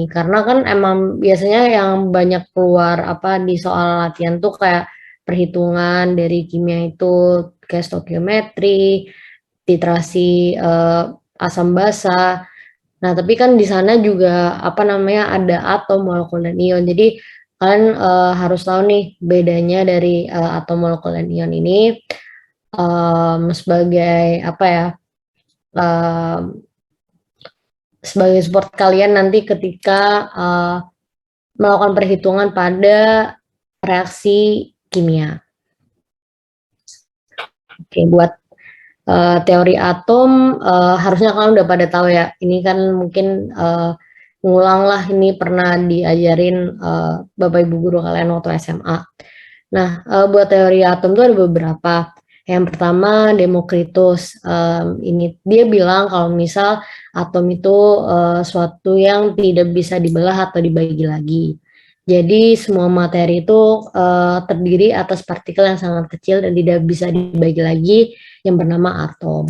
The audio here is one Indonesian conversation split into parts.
Karena kan emang biasanya yang banyak keluar apa di soal latihan tuh kayak perhitungan dari kimia itu kayak stokiometri, titrasi asam basa. Nah, tapi kan di sana juga apa namanya ada atom, molekul dan ion. Jadi kalian harus tahu nih bedanya dari atom, molekul dan ion ini sebagai apa ya? em, sebagai support kalian nanti ketika melakukan perhitungan pada reaksi kimia. Oke, buat teori atom harusnya kalian udah pada tahu ya. Ini kan mungkin ngulang lah, ini pernah diajarin Bapak Ibu guru kalian waktu SMA. Nah, buat teori atom itu ada beberapa. Yang pertama Demokritus, ini dia bilang kalau misal atom itu suatu yang tidak bisa dibelah atau dibagi lagi. Jadi semua materi itu terdiri atas partikel yang sangat kecil dan tidak bisa dibagi lagi yang bernama atom.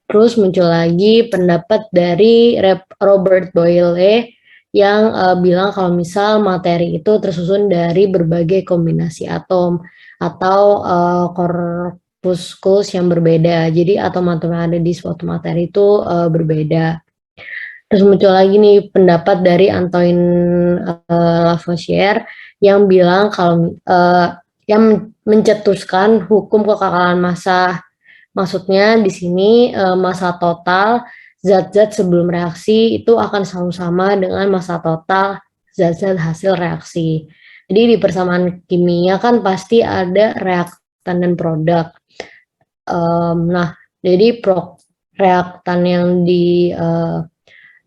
Terus muncul lagi pendapat dari Robert Boyle yang bilang kalau misal materi itu tersusun dari berbagai kombinasi atom atau korpuskulus yang berbeda. Jadi atom-atom yang ada di suatu materi itu berbeda. Terus muncul lagi nih pendapat dari Antoine Lavoisier yang bilang kalau yang mencetuskan hukum kekekalan massa. Maksudnya di sini massa total zat-zat sebelum reaksi itu akan selalu sama dengan massa total zat-zat hasil reaksi. Jadi di persamaan kimia kan pasti ada reaktan dan produk. Nah, jadi reaktan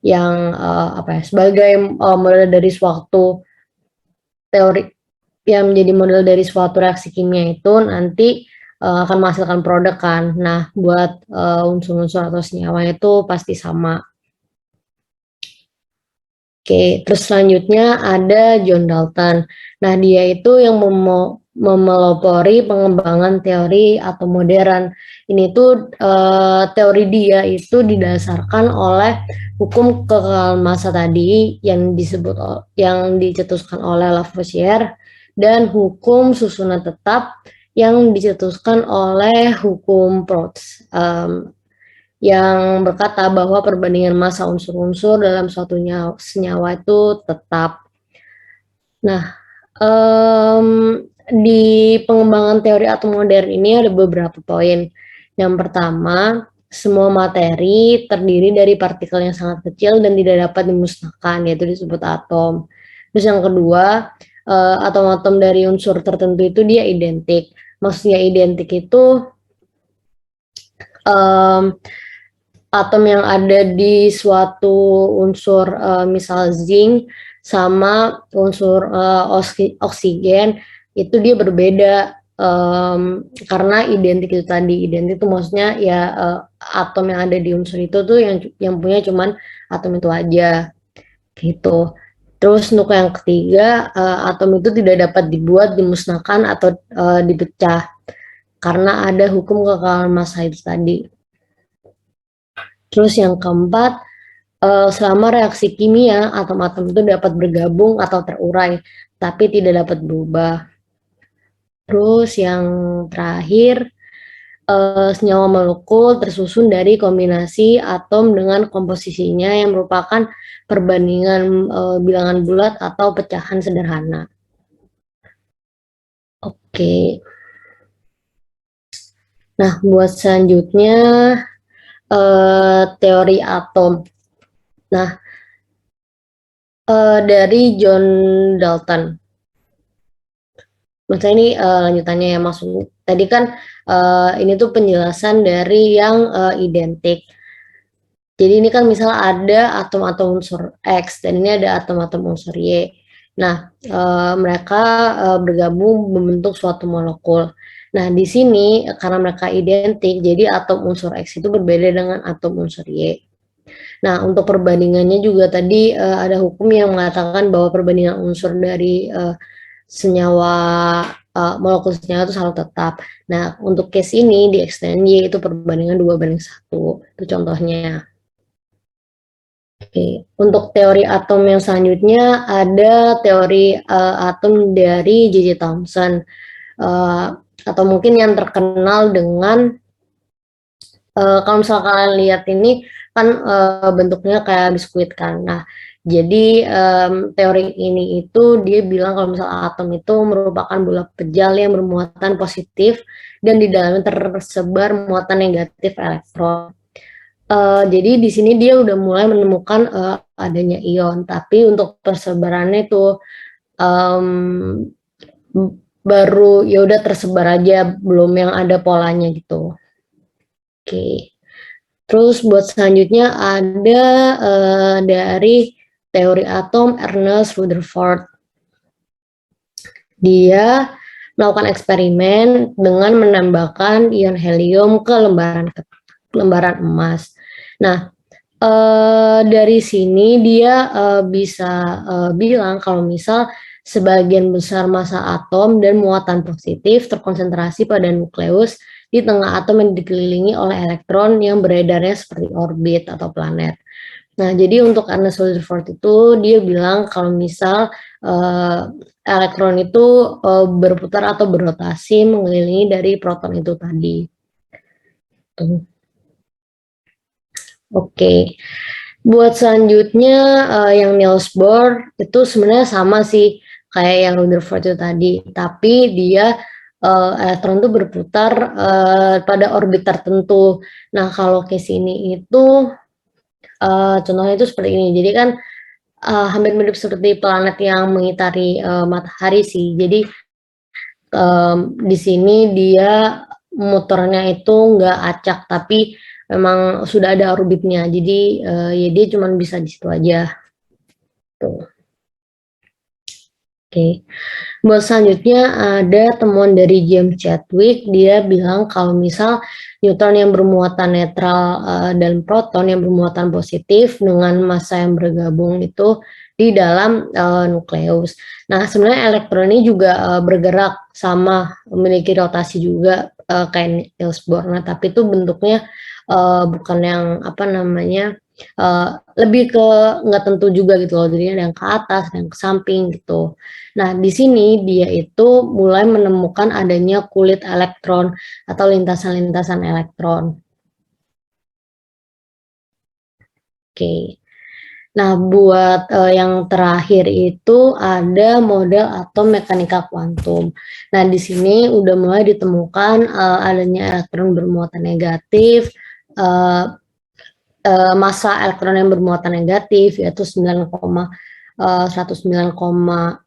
yang apa ya, sebagai model dari suatu teori yang menjadi model dari suatu reaksi kimia itu nanti akan menghasilkan produk kan. Nah, buat unsur-unsur atau senyawa itu pasti sama. Oke, terus selanjutnya ada John Dalton. Nah, dia itu yang memelopori pengembangan teori atom modern. Ini tuh teori dia itu didasarkan oleh hukum kekekalan massa tadi yang dicetuskan oleh Lavoisier dan hukum susunan tetap yang dicetuskan oleh hukum Proust. Yang berkata bahwa perbandingan massa unsur-unsur dalam suatu senyawa itu tetap. Nah, di pengembangan teori atom modern ini ada beberapa poin. Yang pertama, semua materi terdiri dari partikel yang sangat kecil dan tidak dapat dimusnahkan, yaitu disebut atom. Terus yang kedua, atom-atom dari unsur tertentu itu dia identik. Maksudnya identik itu atom yang ada di suatu unsur misal zinc sama unsur oksigen itu dia berbeda karena identik itu tadi. Identik itu maksudnya ya atom yang ada di unsur itu tuh yang punya cuman atom itu aja gitu. Terus untuk yang ketiga, atom itu tidak dapat dibuat, dimusnahkan atau dipecah karena ada hukum kekekalan massa itu tadi. Terus yang keempat, selama reaksi kimia, atom-atom itu dapat bergabung atau terurai, tapi tidak dapat berubah. Terus yang terakhir, senyawa molekul tersusun dari kombinasi atom dengan komposisinya yang merupakan perbandingan bilangan bulat atau pecahan sederhana. Oke. Nah, buat selanjutnya teori atom. Nah, dari John Dalton. Maksudnya ini lanjutannya ya, maksud tadi kan ini tuh penjelasan dari yang identik. Jadi ini kan misal ada atom-atom unsur X dan ini ada atom-atom unsur Y. Nah, mereka bergabung membentuk suatu molekul. Nah, di sini karena mereka identik, jadi atom unsur X itu berbeda dengan atom unsur Y. Nah, untuk perbandingannya juga tadi ada hukum yang mengatakan bahwa perbandingan unsur dari senyawa molekul senyawa itu selalu tetap. Nah, untuk case ini di X dan Y itu perbandingan 2:1. Itu contohnya. Oke, untuk teori atom yang selanjutnya ada teori atom dari J.J. Thomson, atau mungkin yang terkenal dengan kalau misalnya kalian lihat ini kan bentuknya kayak biskuit kan. Nah, jadi teori ini itu dia bilang kalau misalnya atom itu merupakan bola pejal yang bermuatan positif dan di dalamnya tersebar muatan negatif elektron. Jadi di sini dia udah mulai menemukan adanya ion, tapi untuk persebarannya itu um, baru ya udah tersebar aja, belum yang ada polanya gitu. Oke. Terus buat selanjutnya ada dari teori atom Ernest Rutherford. Dia melakukan eksperimen dengan menambahkan ion helium ke lembaran emas. Nah, dari sini dia bisa bilang kalau misal sebagian besar massa atom dan muatan positif terkonsentrasi pada nukleus di tengah atom yang dikelilingi oleh elektron yang beredarnya seperti orbit atau planet. Nah, jadi untuk Ernest Rutherford itu dia bilang kalau misal elektron itu berputar atau berotasi mengelilingi dari proton itu tadi. Oke. Buat selanjutnya yang Niels Bohr itu sebenarnya sama sih kayak yang Rutherford itu tadi, tapi dia elektron itu berputar pada orbit tertentu. Nah, kalau case ini itu contohnya itu seperti ini. Jadi kan hampir mirip seperti planet yang mengitari matahari sih. Jadi di sini dia motornya itu nggak acak, tapi memang sudah ada orbitnya. Jadi ya dia cuma bisa di situ aja. Tuh. Oke. Buat selanjutnya ada temuan dari James Chadwick, dia bilang kalau misal neutron yang bermuatan netral dan proton yang bermuatan positif dengan massa yang bergabung itu di dalam nukleus. Nah, sebenarnya elektron ini juga bergerak sama, memiliki rotasi juga kayak Niels Bohr. Nah, tapi itu bentuknya bukan yang apa namanya lebih ke nggak tentu juga gitu loh, jadi ada yang ke atas, ada yang ke samping gitu. Nah, di sini dia itu mulai menemukan adanya kulit elektron atau lintasan-lintasan elektron. Oke. Nah, buat yang terakhir itu ada model atom mekanika kuantum. Nah, di sini udah mulai ditemukan adanya elektron bermuatan negatif, massa elektron yang bermuatan negatif yaitu 109,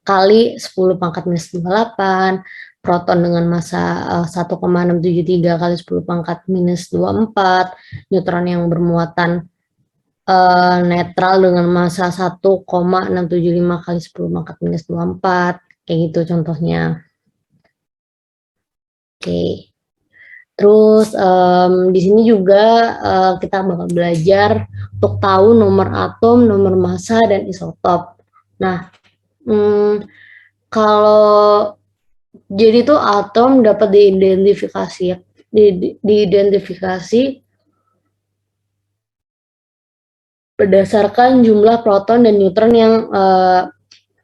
kali 10 pangkat minus 28, proton dengan massa 1,673 kali 10 pangkat minus 24, neutron yang bermuatan netral dengan massa 1,675 kali 10 pangkat minus 24, kayak gitu contohnya. Oke. Terus di sini juga kita bakal belajar untuk tahu nomor atom, nomor massa, dan isotop. Nah, kalau jadi tuh atom dapat diidentifikasi berdasarkan jumlah proton dan neutron yang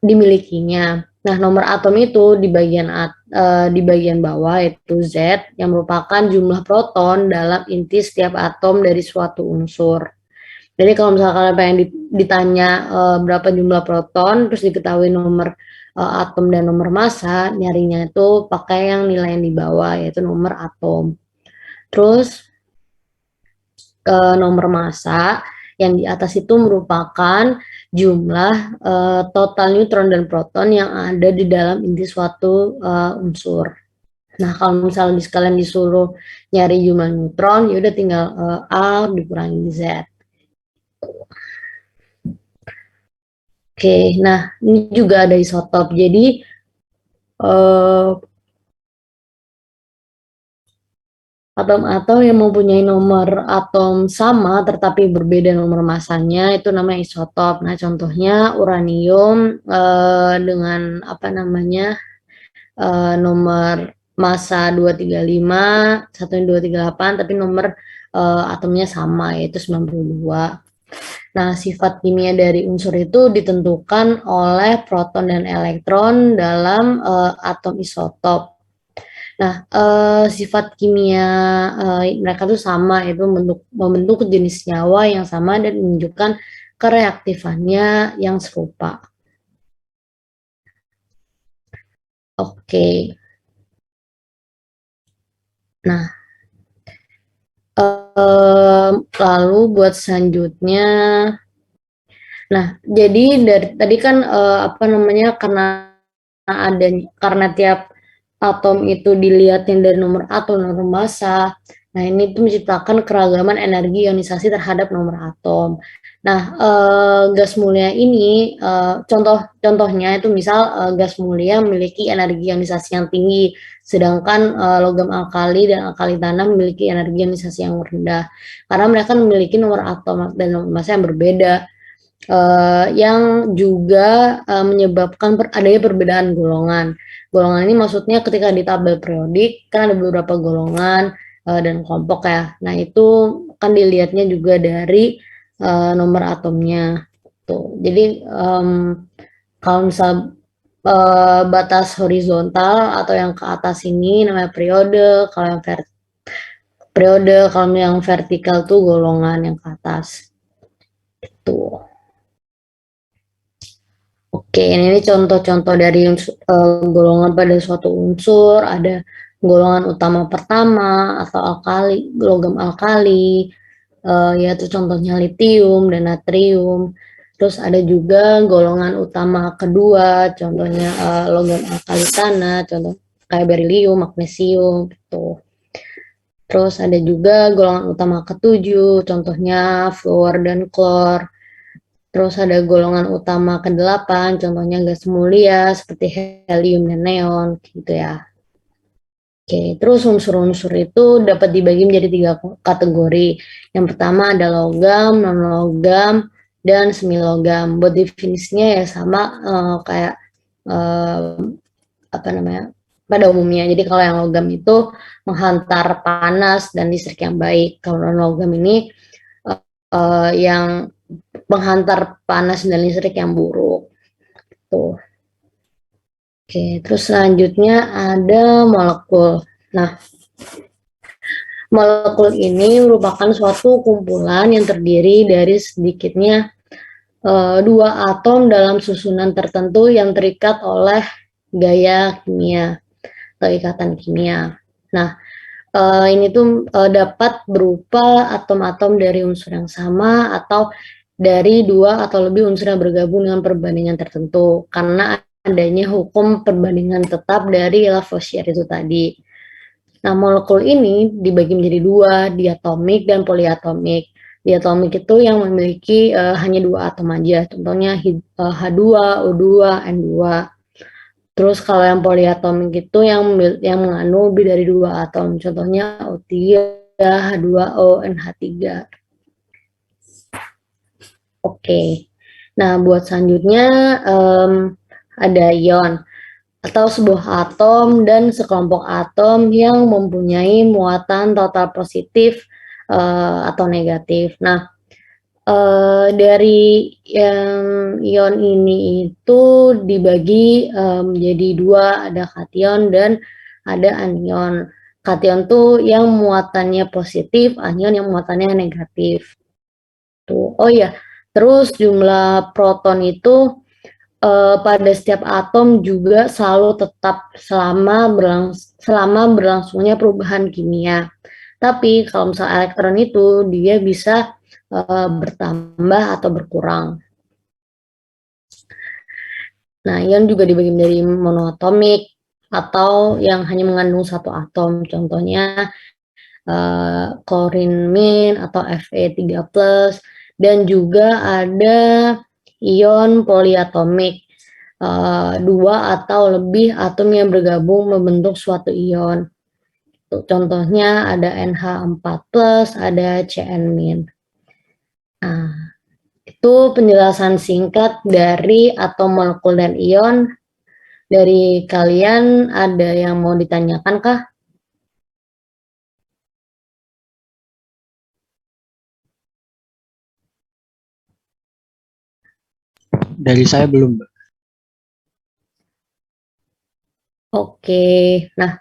dimilikinya. Nah, nomor atom itu di bagian bawah yaitu Z yang merupakan jumlah proton dalam inti setiap atom dari suatu unsur. Jadi kalau misalnya kalian pengen ditanya berapa jumlah proton, terus diketahui nomor atom dan nomor massa, nyarinya itu pakai yang nilai yang di bawah yaitu nomor atom. Terus nomor massa yang di atas itu merupakan jumlah total neutron dan proton yang ada di dalam inti suatu unsur. Nah, kalau misalnya kalian disuruh nyari jumlah neutron, ya udah tinggal A dikurangi Z. Oke, nah ini juga ada isotop. Jadi atom-atom yang mempunyai nomor atom sama tetapi berbeda nomor massanya itu namanya isotop. Nah, contohnya uranium dengan apa namanya nomor massa 235, 1238, tapi nomor atomnya sama yaitu 92. Nah, sifat kimia dari unsur itu ditentukan oleh proton dan elektron dalam atom isotop. Nah, sifat kimia mereka tuh sama, itu membentuk jenis nyawa yang sama dan menunjukkan kereaktifannya yang serupa. Oke. Nah, lalu buat selanjutnya, nah jadi dari tadi kan apa namanya, karena tiap atom itu dilihatin dari nomor atom, nomor massa. Nah, ini tuh menciptakan keragaman energi ionisasi terhadap nomor atom. Nah, gas mulia ini contohnya itu misal gas mulia memiliki energi ionisasi yang tinggi, sedangkan logam alkali dan alkali tanah memiliki energi ionisasi yang rendah. Karena mereka memiliki nomor atom dan nomor massa yang berbeda, yang juga menyebabkan adanya perbedaan golongan. Golongan ini maksudnya ketika di tabel periodik kan ada beberapa golongan dan kelompok ya. Nah, itu kan dilihatnya juga dari nomor atomnya. Tuh. Jadi kalau misal batas horizontal atau yang ke atas ini namanya periode, kalau yang vertikal tuh golongan yang ke atas. Tuh. Oke, ini contoh-contoh dari golongan pada suatu unsur. Ada golongan utama pertama atau alkali, logam alkali, yaitu contohnya litium dan natrium. Terus ada juga golongan utama kedua, contohnya logam alkali tanah, contoh kayak berilium, magnesium, gitu. Terus ada juga golongan utama ketujuh, contohnya fluor dan klor. Terus ada golongan utama ke-8, contohnya gas mulia seperti helium dan neon, gitu ya. Oke, terus unsur-unsur itu dapat dibagi menjadi 3 kategori. Yang pertama ada logam, non-logam, dan semilogam. Buat definisinya ya sama kayak apa namanya, pada umumnya. Jadi kalau yang logam itu menghantar panas dan listrik yang baik. Kalau non-logam ini yang menghantar panas dan listrik yang buruk. Tuh. Oke, terus selanjutnya ada molekul. Nah, molekul ini merupakan suatu kumpulan yang terdiri dari sedikitnya dua atom dalam susunan tertentu yang terikat oleh gaya kimia atau ikatan kimia. Nah, ini tuh dapat berupa atom-atom dari unsur yang sama atau dari dua atau lebih unsur yang bergabung dengan perbandingan tertentu karena adanya hukum perbandingan tetap dari Lavoisier itu tadi. Nah, molekul ini dibagi menjadi dua, diatomik dan poliatomik. Diatomik itu yang memiliki hanya dua atom aja, contohnya H2, O2, N2. Terus kalau yang poliatomik itu yang mengandung lebih dari dua atom, contohnya O3, H2O, NH3. Oke. Nah, buat selanjutnya ada ion atau sebuah atom dan sekelompok atom yang mempunyai muatan total positif atau negatif. Nah, dari yang ion ini itu dibagi menjadi dua, ada kation dan ada anion. Kation tuh yang muatannya positif, anion yang muatannya negatif. Tuh. Oh iya, terus jumlah proton itu pada setiap atom juga selalu tetap selama berlangsungnya perubahan kimia. Tapi kalau misal elektron itu dia bisa bertambah atau berkurang. Nah, ion juga dibagi menjadi monoatomik atau yang hanya mengandung satu atom. Contohnya klorin min atau Fe3+, dan juga ada ion poliatomik, dua atau lebih atom yang bergabung membentuk suatu ion. Contohnya ada NH4+, ada Cn-. Nah, itu penjelasan singkat dari atom, molekul, dan ion. Dari kalian ada yang mau ditanyakan kah? Dari saya belum, Mbak. Oke, nah